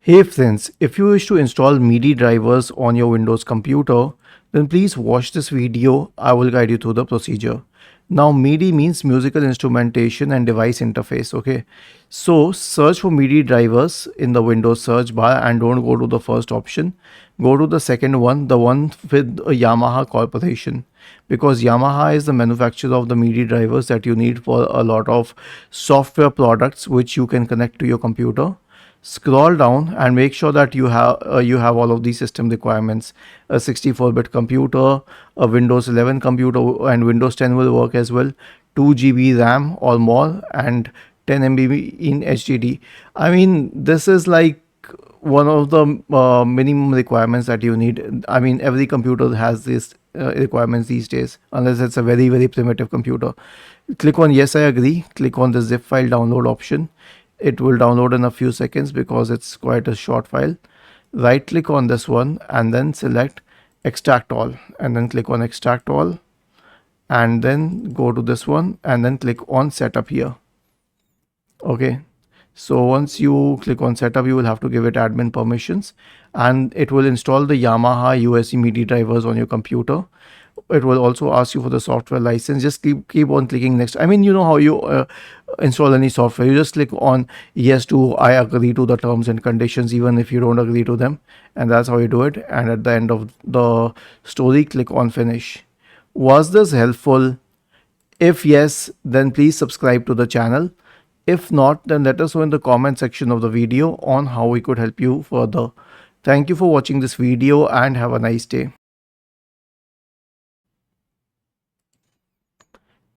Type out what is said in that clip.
Hey friends, if you wish to install MIDI drivers on your Windows computer, then please watch this video. I will guide you through the procedure. Now MIDI means musical instrumentation and device interface, okay? So search for MIDI drivers in the Windows search bar and don't go to the first option. Go to the second one, the one with a Yamaha Corporation, because Yamaha is the manufacturer of the MIDI drivers that you need for a lot of software products which you can connect to your computer. Scroll down and make sure that you have all of these system requirements. A 64-bit computer, a Windows 11 computer, and Windows 10 will work as well. 2 GB RAM or more, and 10 MB in HDD. I mean, this is like one of the minimum requirements that you need. I mean, every computer has these requirements these days, unless it's a very, very primitive computer. Click on yes, I agree. Click on the zip file download option. It will download in a few seconds because it's quite a short file. Right click on this one and then select extract all, and then click on extract all, and then go to this one and then click on setup here. Okay, so once you click on setup, you will have to give it admin permissions, and it will install the Yamaha USB MIDI drivers on your computer. It will also ask you for the software license. Just keep on clicking next. I mean, you know how you install any software. You just click on yes to I agree to the terms and conditions, even if you don't agree to them, and that's how you do it. And at the end of the story, click on finish. Was this helpful? If yes, then please subscribe to the channel. If not, then let us know in the comment section of the video on how we could help you further. Thank you for watching this video and have a nice day.